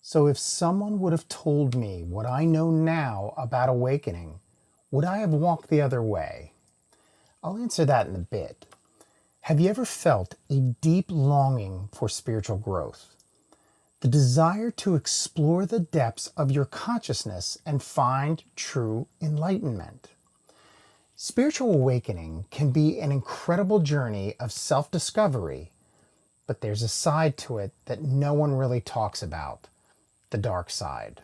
So if someone would have told me what I know now about awakening, would I have walked the other way? I'll answer that in a bit. Have you ever felt a deep longing for spiritual growth? The desire to explore the depths of your consciousness and find true enlightenment. Spiritual awakening can be an incredible journey of self-discovery, but there's a side to it that no one really talks about. The dark side.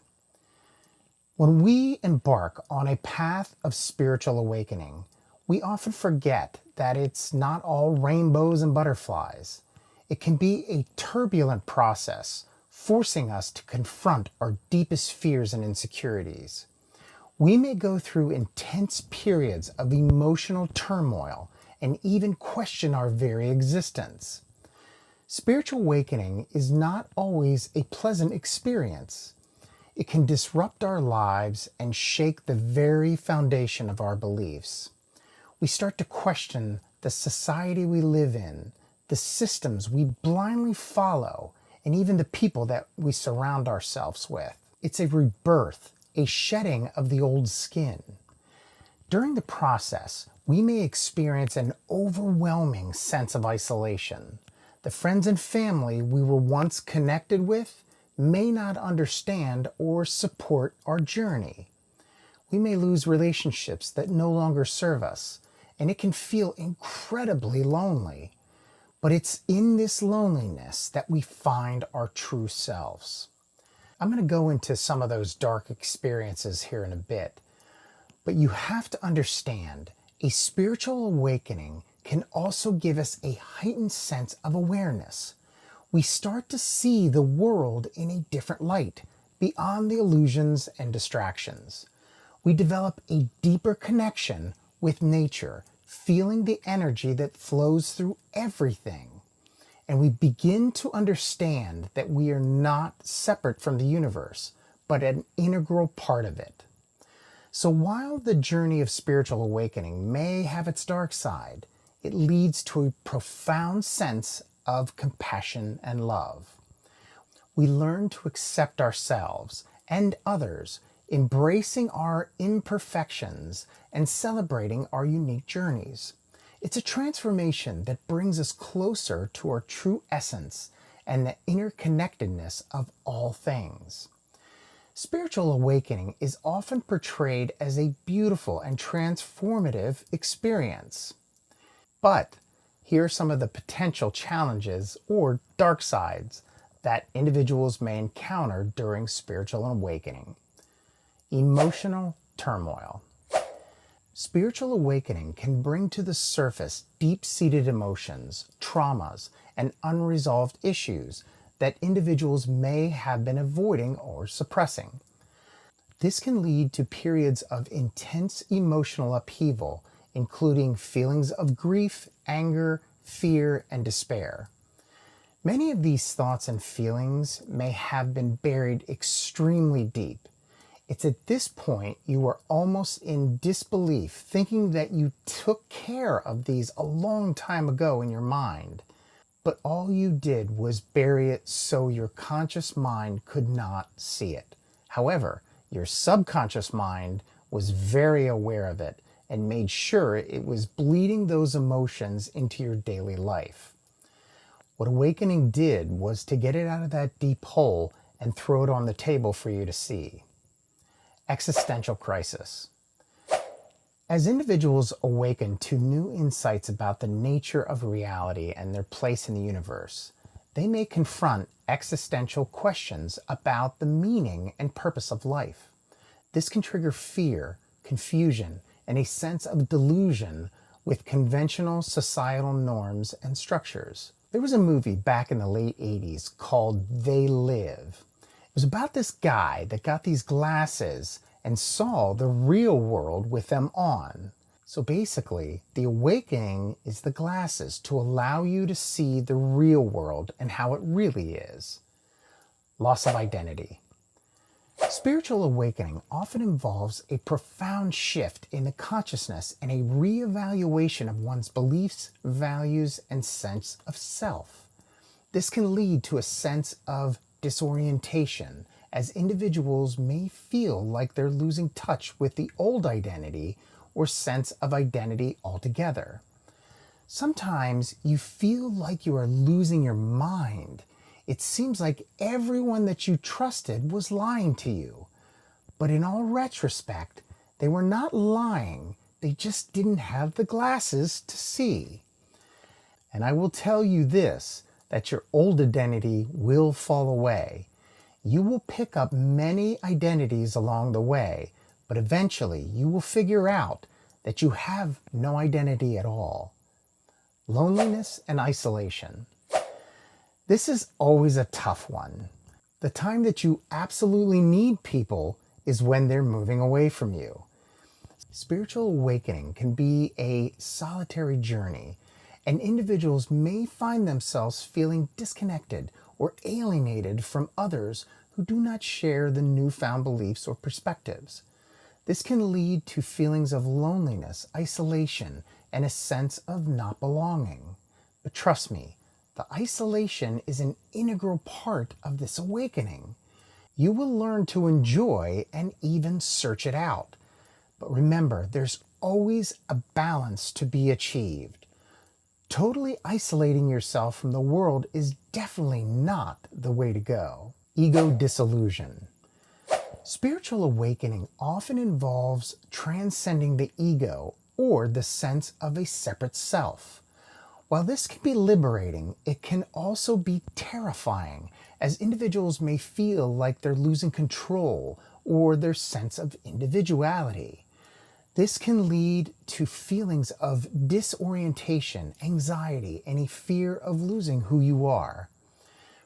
When we embark on a path of spiritual awakening, we often forget that it's not all rainbows and butterflies. It can be a turbulent process, forcing us to confront our deepest fears and insecurities. We may go through intense periods of emotional turmoil and even question our very existence. Spiritual awakening is not always a pleasant experience. It can disrupt our lives and shake the very foundation of our beliefs. We start to question the society we live in, the systems we blindly follow, and even the people that we surround ourselves with. It's a rebirth, a shedding of the old skin. During the process, we may experience an overwhelming sense of isolation. The friends and family we were once connected with may not understand or support our journey. We may lose relationships that no longer serve us, and it can feel incredibly lonely. But it's in this loneliness that we find our true selves. I'm going to go into some of those dark experiences here in a bit, but you have to understand a spiritual awakening can also give us a heightened sense of awareness. We start to see the world in a different light, beyond the illusions and distractions. We develop a deeper connection with nature, feeling the energy that flows through everything. And we begin to understand that we are not separate from the universe, but an integral part of it. So while the journey of spiritual awakening may have its dark side, it leads to a profound sense of compassion and love. We learn to accept ourselves and others, embracing our imperfections and celebrating our unique journeys. It's a transformation that brings us closer to our true essence and the interconnectedness of all things. Spiritual awakening is often portrayed as a beautiful and transformative experience. But here are some of the potential challenges or dark sides that individuals may encounter during spiritual awakening. Emotional turmoil. Spiritual awakening can bring to the surface deep-seated emotions, traumas, and unresolved issues that individuals may have been avoiding or suppressing. This can lead to periods of intense emotional upheaval, including feelings of grief, anger, fear, and despair. Many of these thoughts and feelings may have been buried extremely deep. It's at this point you are almost in disbelief, thinking that you took care of these a long time ago in your mind. But all you did was bury it so your conscious mind could not see it. However, your subconscious mind was very aware of it and made sure it was bleeding those emotions into your daily life. What awakening did was to get it out of that deep hole and throw it on the table for you to see. Existential crisis. As individuals awaken to new insights about the nature of reality and their place in the universe, they may confront existential questions about the meaning and purpose of life. This can trigger fear, confusion, and a sense of delusion with conventional societal norms and structures. There was a movie back in the late 80s called They Live. It was about this guy that got these glasses and saw the real world with them on. So basically, the awakening is the glasses to allow you to see the real world and how it really is. Loss of identity. Spiritual awakening often involves a profound shift in the consciousness and a reevaluation of one's beliefs, values, and sense of self. This can lead to a sense of disorientation, as individuals may feel like they're losing touch with the old identity or sense of identity altogether. Sometimes you feel like you are losing your mind. It seems like everyone that you trusted was lying to you. But in all retrospect, they were not lying. They just didn't have the glasses to see. And I will tell you this, that your old identity will fall away. You will pick up many identities along the way, but eventually you will figure out that you have no identity at all. Loneliness and isolation. This is always a tough one. The time that you absolutely need people is when they're moving away from you. Spiritual awakening can be a solitary journey, and individuals may find themselves feeling disconnected or alienated from others who do not share the newfound beliefs or perspectives. This can lead to feelings of loneliness, isolation, and a sense of not belonging. But trust me, the isolation is an integral part of this awakening. You will learn to enjoy and even search it out. But remember, there's always a balance to be achieved. Totally isolating yourself from the world is definitely not the way to go. Ego disillusion. Spiritual awakening often involves transcending the ego or the sense of a separate self. While this can be liberating, it can also be terrifying, as individuals may feel like they're losing control or their sense of individuality. This can lead to feelings of disorientation, anxiety, and a fear of losing who you are.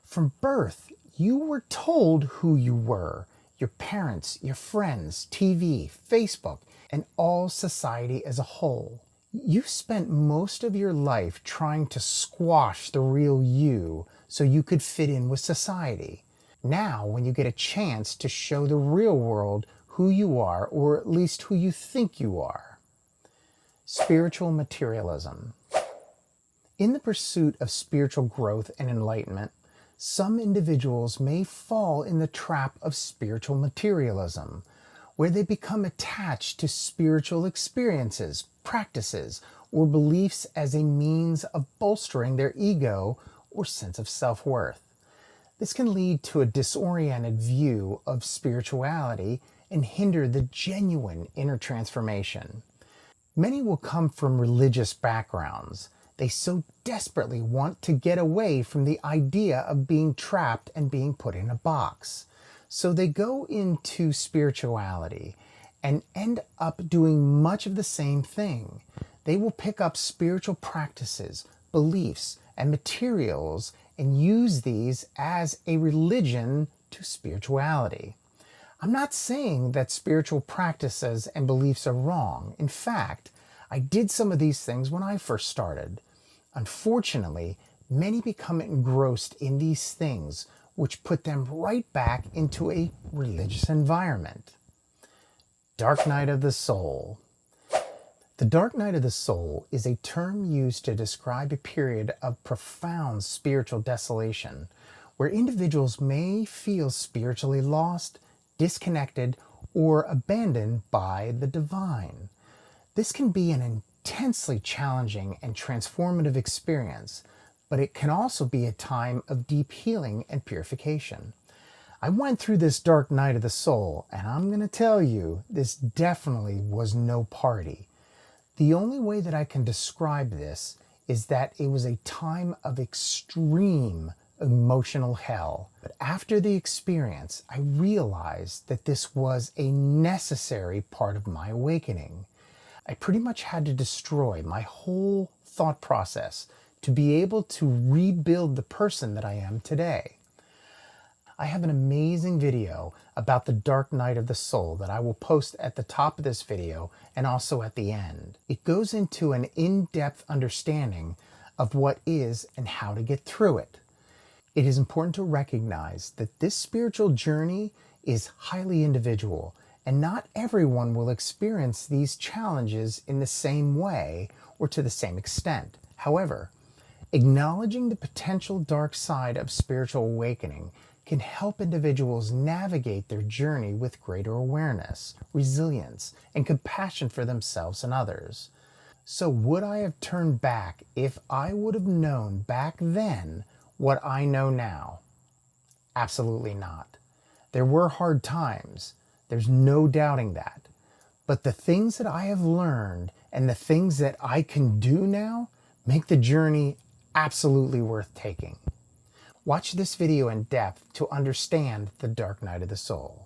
From birth, you were told who you were. Your parents, your friends, TV, Facebook, and all society as a whole. You spent most of your life trying to squash the real you so you could fit in with society. Now, when you get a chance to show the real world who you are, or at least who you think you are. Spiritual materialism. In the pursuit of spiritual growth and enlightenment, some individuals may fall in the trap of spiritual materialism, where they become attached to spiritual experiences, practices, or beliefs as a means of bolstering their ego or sense of self-worth. This can lead to a disoriented view of spirituality and hinder the genuine inner transformation. Many will come from religious backgrounds. They so desperately want to get away from the idea of being trapped and being put in a box. So they go into spirituality and end up doing much of the same thing. They will pick up spiritual practices, beliefs, and materials and use these as a religion to spirituality. I'm not saying that spiritual practices and beliefs are wrong. In fact, I did some of these things when I first started. Unfortunately, many become engrossed in these things, which put them right back into a religious environment. Dark night of the soul. The dark night of the soul is a term used to describe a period of profound spiritual desolation, where individuals may feel spiritually lost, disconnected, or abandoned by the divine. This can be an intensely challenging and transformative experience, but it can also be a time of deep healing and purification. I went through this dark night of the soul, and I'm going to tell you, this definitely was no party. The only way that I can describe this is that it was a time of extreme emotional hell. But after the experience, I realized that this was a necessary part of my awakening. I pretty much had to destroy my whole thought process to be able to rebuild the person that I am today. I have an amazing video about the dark night of the soul that I will post at the top of this video and also at the end. It goes into an in-depth understanding of what is and how to get through it. It is important to recognize that this spiritual journey is highly individual, and not everyone will experience these challenges in the same way or to the same extent. However, acknowledging the potential dark side of spiritual awakening can help individuals navigate their journey with greater awareness, resilience, and compassion for themselves and others. So, would I have turned back if I would have known back then what I know now? Absolutely not. There were hard times. There's no doubting that. But the things that I have learned and the things that I can do now make the journey absolutely worth taking. Watch this video in depth to understand the dark night of the soul.